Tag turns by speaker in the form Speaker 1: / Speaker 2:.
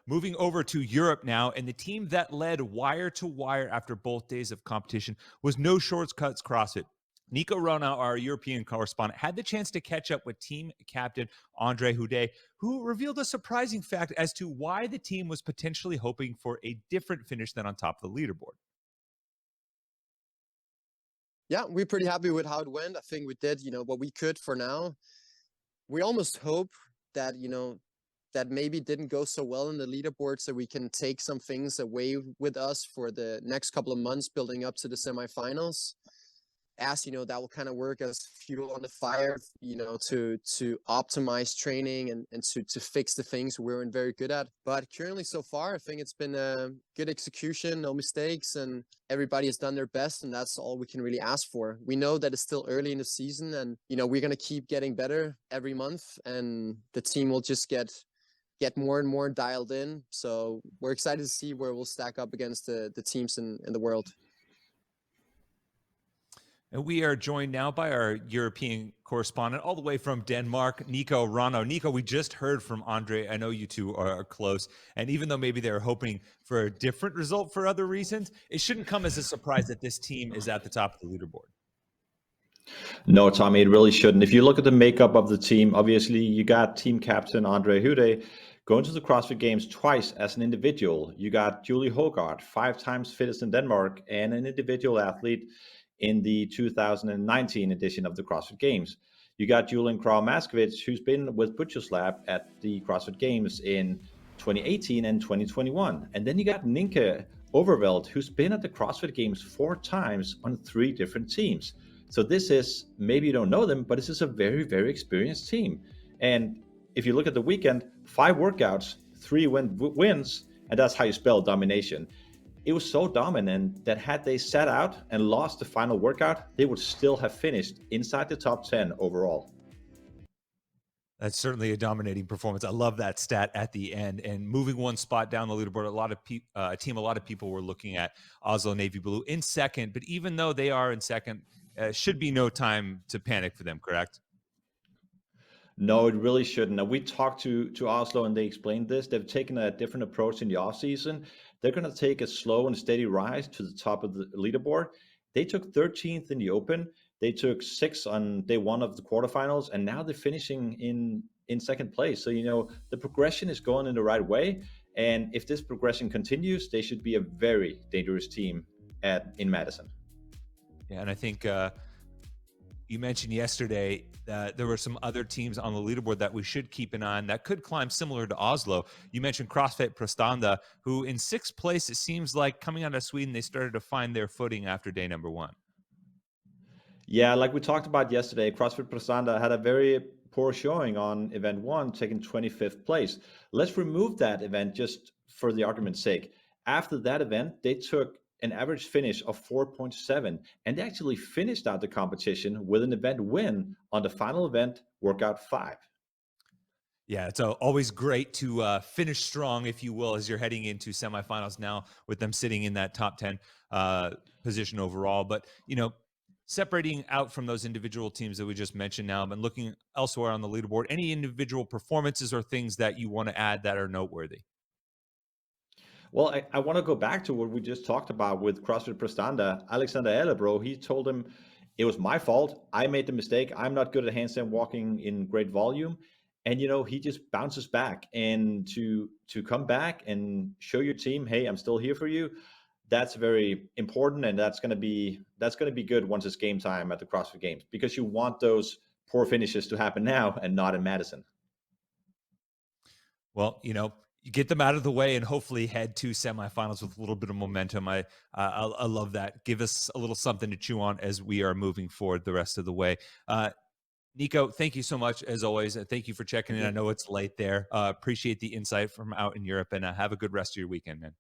Speaker 1: moving over to Europe now, and the team that led wire to wire after both days of competition was No Shortcuts CrossFit. Niko Rona, our European correspondent, had the chance to catch up with team captain Andre Houdet, who revealed a surprising fact as to why the team was potentially hoping for a different finish than on top of the leaderboard.
Speaker 2: Yeah, we're pretty happy with how it went. I think we did, what we could for now. We almost hope that, that maybe didn't go so well in the leaderboard, so we can take some things away with us for the next couple of months building up to the semifinals. As that will kind of work as fuel on the fire, to optimize training and to fix the things we weren't very good at. But currently, so far, I think it's been a good execution, no mistakes, and everybody has done their best, and that's all we can really ask for. We know that it's still early in the season, and we're gonna keep getting better every month, and the team will just get more and more dialed in. So we're excited to see where we'll stack up against the teams in the world.
Speaker 1: And we are joined now by our European correspondent all the way from Denmark, Niko Rona. Niko, we just heard from Andre. I know you two are close. And even though maybe they're hoping for a different result for other reasons, it shouldn't come as a surprise that this team is at the top of the leaderboard.
Speaker 3: No, Tommy, it really shouldn't. If you look at the makeup of the team, obviously you got team captain Andre Houdet going to the CrossFit Games twice as an individual. You got Julie Hogart, 5 times fittest in Denmark, and an individual athlete in the 2019 edition of the CrossFit Games. You got Julian Krauw-Maskowitz, who's been with Butcher's Lab at the CrossFit Games in 2018 and 2021. And then you got Nienke Overveld, who's been at the CrossFit Games 4 times on 3 different teams. So this is, maybe you don't know them, but this is a very, very experienced team. And if you look at the weekend, 5 workouts, 3 wins, and that's how you spell domination. It was so dominant that had they sat out and lost the final workout, they would still have finished inside the top 10 overall.
Speaker 1: That's certainly a dominating performance. I love that stat at the end. And moving one spot down the leaderboard, a lot of people were looking at Oslo Navy Blue in second. But even though they are in second, should be no time to panic for them, correct?
Speaker 3: No, it really shouldn't. Now, we talked to Oslo and they explained this. They've taken a different approach in the offseason. They're going to take a slow and steady rise to the top of the leaderboard. They took 13th in the Open. They took 6th on day 1 of the quarterfinals, and now they're finishing in second place. So, the progression is going in the right way. And if this progression continues, they should be a very dangerous team in Madison.
Speaker 1: Yeah, and I think you mentioned yesterday that there were some other teams on the leaderboard that we should keep an eye on that could climb similar to Oslo. You mentioned CrossFit Prestanda, who in 6th place, it seems like coming out of Sweden, they started to find their footing after day number 1.
Speaker 3: Yeah, like we talked about yesterday, CrossFit Prestanda had a very poor showing on event 1, taking 25th place. Let's remove that event just for the argument's sake. After that event, they took an average finish of 4.7, and they actually finished out the competition with an event win on the final event, workout 5.
Speaker 1: Yeah, it's always great to finish strong, if you will, as you're heading into semifinals now with them sitting in that top 10 position overall. But, separating out from those individual teams that we just mentioned now and looking elsewhere on the leaderboard, any individual performances or things that you want to add that are noteworthy?
Speaker 3: Well, I want to go back to what we just talked about with CrossFit Prestanda. Alexander Ellebro, he told him, it was my fault. I made the mistake. I'm not good at handstand walking in great volume. And, he just bounces back. And to come back and show your team, hey, I'm still here for you, that's very important. And that's going to be good once it's game time at the CrossFit Games, because you want those poor finishes to happen now and not in Madison.
Speaker 1: Well, you get them out of the way and hopefully head to semifinals with a little bit of momentum. I love that. Give us a little something to chew on as we are moving forward the rest of the way. Niko, thank you so much as always. Thank you for checking in. I know it's late there. Appreciate the insight from out in Europe, and have a good rest of your weekend, man.